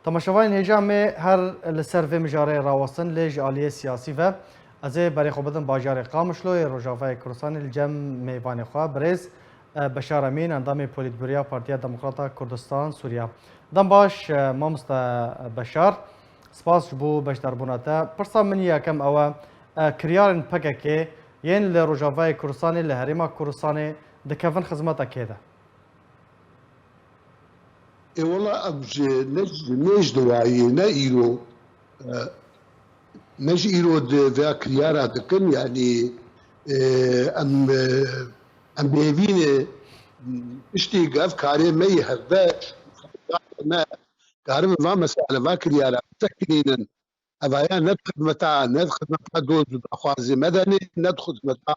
تماشاوین هجام هر لسر و مجاره راوستن لج عالیه سیاسی و از برای خوبتن باجار قامشلوی روجاوای کردستان الجم میوان خواه برز بشار امین اندام پولیتبوریا پارتیا دموکراتا کردستان سوریا دم باش مامست بشار سپاس بو بشتر بوناتا پرسا من یکم او کریارن پکه ین لروجاوای کردستان لهریما کردستان دکفن خدمتا کیده والله نج دواعي نايرو نج ايرو ذاك يارا دكن يعني ام بيفين اشتي قاف كاري مي هذا ما كارم ما مسألة ما كريارا تكنين أبايا ندخل متى دوز أخوازي مدني ندخل متى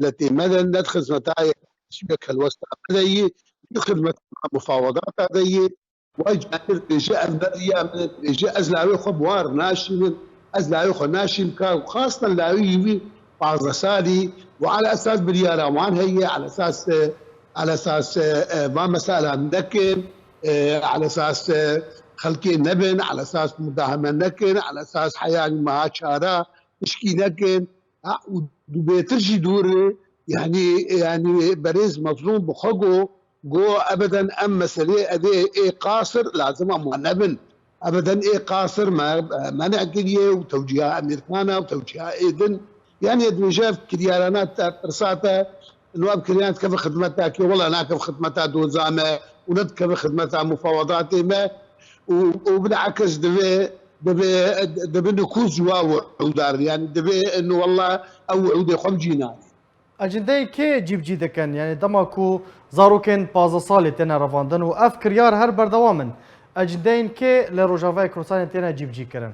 التي مدن ندخل متى شبك الوسط مدني ندخل متى مفاوضات هذه واجعل رجاء البرية من رجاء أزلاوي خبوار ناشم أزلاوي خو ناشم وخاصة لاوي بعض رسالي وعلى أساس بريارة وعن هي على أساس ما مسألة مدكن على أساس خلقي نبن على أساس مداهمة نكن على أساس حياة مع شارع تشكي نكن وبيترجي دور يعني بريز مظلوم بخقو جو ابدا ام مسألة ادي قاصر لازم نبن ابدا قاصر ما نعقليه وتوجيهها امريكانا وتوجيهها ايدن يعني ادوجاف كريانات برساتا انه كريانات كيف خدمتها كي والله انا كيف خدمتها دوزامه وند كيف خدمتها مفاوضاتي ما وبالعكس دبي نكوز وعودار يعني دبي انه والله او عودي خمجينا اجنده کی جیب جی دکن یعنی دما کو زاروکن 15 سال تنه رواندن و اف کریار هر بردوامن اجنده کی لروجاوای کردستان تنه جیب جی کرن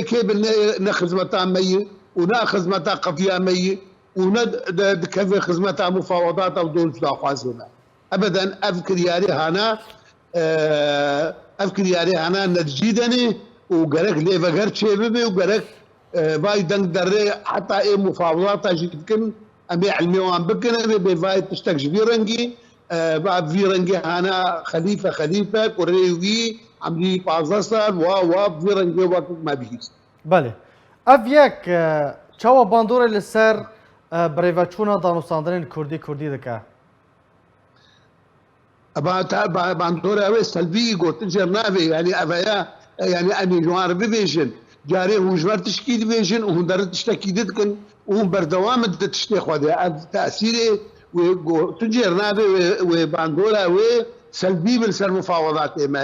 كيبن ناخذ متاع مي وناخذ متاع قضيه مي وند كيف خدمتها مفاوضات او دول خوازنا ابدا اذكر ياري هانا نتجيدني وقالك ليه فقرت شيبي وقالك باي دنك دري حتى ايه مفاوضات جدكن امي علمي وان بكن امي بفاي تشتاق فيرنجي بعد فيرنجي هانا خليفه كوريوي عملي بازاسر و فيرنجي وقت ما بيجي بله اف یک چاوا باندور لسر بریوچونا دانوستاندن کردی دکه باندور اوي سلبي قلت جرنافي يعني افيا يعني اني جوار ببيجن جاري هو جوار تشكيل بيجن وهو درت تشتكي دكن وهو بردوام تشتي خذ تاثيري وتجرنافي وباندور اوي سلبي بالسر مفاوضات ما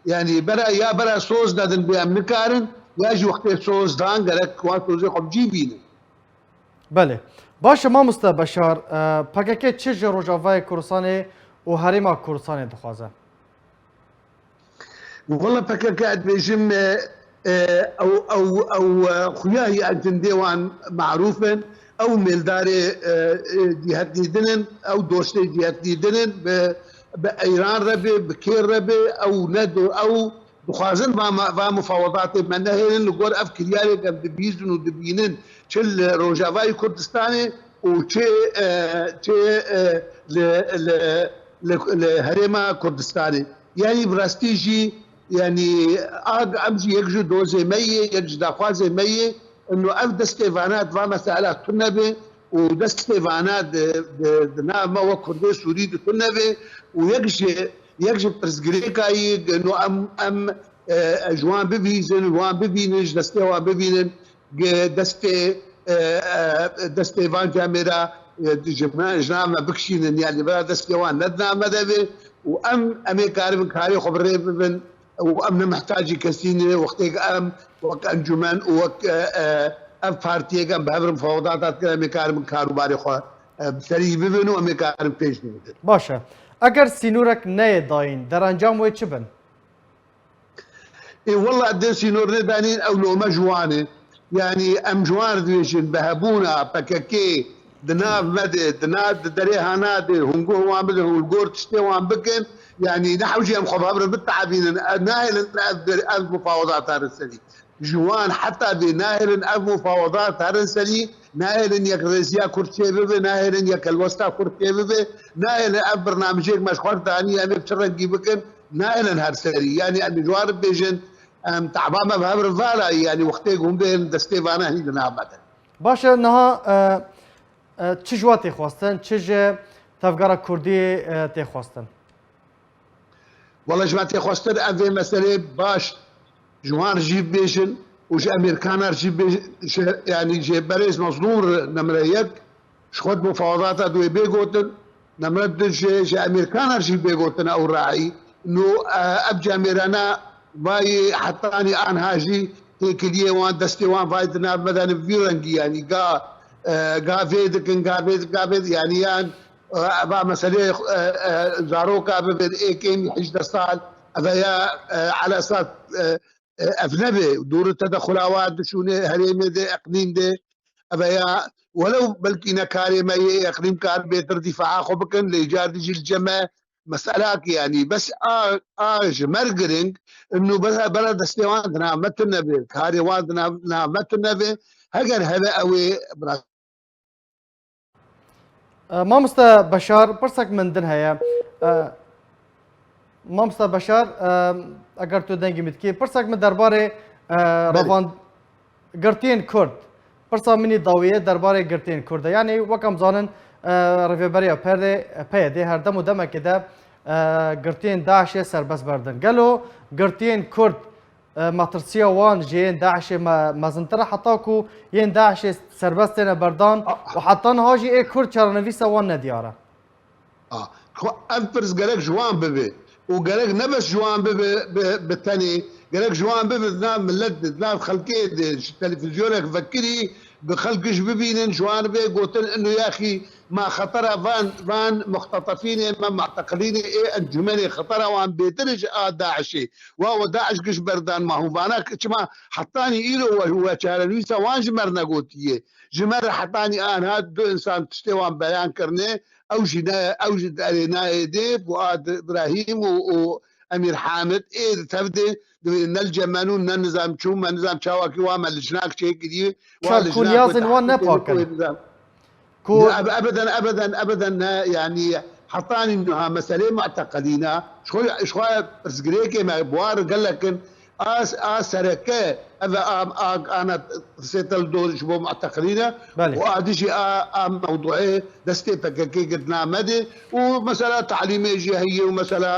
يعني برا صوص دادن بامريكان يجي وقت صوص دان قالك وقت زي خب جيبين بله باشه ما بشار پاکه چه روجاوای کردستان و هریما کردستان دخوازه والله پاکه قاعد بيجم او خياهي انتن ديوان معروفا او ميلداري جهات ديدنن او دوستي جهات ديدنن بايران ربي بكير ربي او ندو او دخوازن و مفاوضات من هيلن لقول افكر يالي قبل بيزن ودبينن شل روجاوای کردستانی و چه لهرما کردستانی يعني براستيجي يعني امجي يكجو دوزي مي يكجو داخوازي مي انه اف دستيفانات و مسالات تنبي ودستيفانات دنا ما هو كردي سوري تنبي ويكجي برزغريكاي انه ام جوان ببيزن وان ببينج دستيوان ببينن دستي فان كاميرا جنام بكشين يعني بلا دستيوان ندنا مدبي امي كارب كاري خبري بن وام محتاج كسين وقتك وقت انجمان وقت بارتي كان بهبر مفاوضات امي كارب كاروباري خو سري ببن وامي كارب بيش باشه اگر سينورك نه داين در انجام وي چبن اي والله قد سينور دانين او لو مجوانه يعني ام جوار ديشن بهبونا بككي دناب مد دناب دري هاناد هنقو وان بده والجور تشتي وان بكن يعني نحوجي ام خبر بالتعبين ناهل المفاوضات هرسلي جوان حتى بناهل المفاوضات هرسلي ناهل يك رئيسيا كرتي بي ناهل يك الوسطى كرتي بي ناهل برنامجك مشخور ثاني ام بترقي بكن نائلا هرسري يعني أن جوارب بيجن تعبان ما بهبر فالا يعني وقتي هم بين دستيفانا هني لنعمة باشه نها چه جوا تخواستن چه تفگار کردی تخواستن والله جماعتي خواستر أفي مسألة باش جوان جيب بيجن وش أمريكان جيب بيجن يعني جيب بريز مصدور نمريك شخد مفاوضات أدوي بيقوتن نمرد جي أمريكان جيب بيقوتن أو راعي إنه أبجى ميرانا باي حطاني آن هاجي هيك ليه وان دستي وان فايدنا مثلا فيرنجي يعني قا فيدكن قا فيد يعني يعني با مسألة زاروكا ببن إيكين حج دستال أفيا على أساس أفنبي دور التدخلات شوني هريمي دي أقنين دي أفيا ولو بلكي نكاري ما أقنين كار بيتر دفاع خبكن لإيجاد جي الجماعة مسألة يعني بس مرقرنج إنه بلد استوان متنبي كاري وادنا متنبي هجر هذا أوي مامستا بشار پرسک من دن هيا مامستا بشار اگر تو دنگی متکی پرسک من درباره روان گرتین کرد پرسا منی داویه درباره گرتین کرد یعنی وکم زانن رفیبریا پیده هر دم و دم کده گرتین داعش سربس بردن گلو گرتین کرد ماترسيا وان جين داعش مازنترا حطاكو ين داعش سربستنا بردان وحطان هاجي اي كرد شارنفيسا وان نديارة افرز قالك جوان ببي وقالك نبس جوان ببي بالثاني قالك جوان ببي ذناب ملد ذناب خلقي التلفزيونك فكري بخلقش ببينن جوان بي قلت انه يا اخي ما خطره فان مختطفين ما معتقلين ايه الجمالي خطره وان بيترج داعشي وهو داعش قش بردان ما هو فانا كما حطاني ايلو وهو شارنويسا وان جمرنا قوتيه جمر حطاني انا هاد دو انسان تشتي وان بيان كرني اوجد علينا ديب واد ابراهيم وامير حامد ايه تبدي نلجا مانون نظام شو ما نظام شاواكي وما لجناك شيء كذي كون يازن وان نباكل ابدا يعني حطاني انها مساله معتقدين شوي رزقريكي ما بوار قال لك سركه انا سيتل دور شبو معتقلين وادي موضوعي دستي فككي قدنا مدي ومساله تعليميه يجي هي ومساله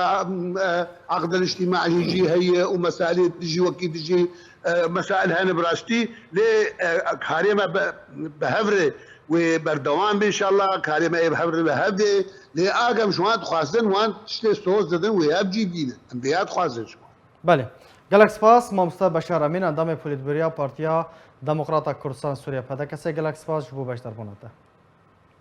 عقد الاجتماع يجي هي ومسائل تجي وكي تجي مسائل هنا براستي لكاريما بهفره وبردوام ان شاء الله كاريما بهفره بهفده لاقم شوان خواستن وان تشتي صوت زدن وياب جيبين انبيات خواستن شو بله گلک سپاس مامستا بشار امین اندام پولیتبریا پارتیا دموکراتا کردستان سوریه پدکسه گلک سپاس جبو بشتر بوناته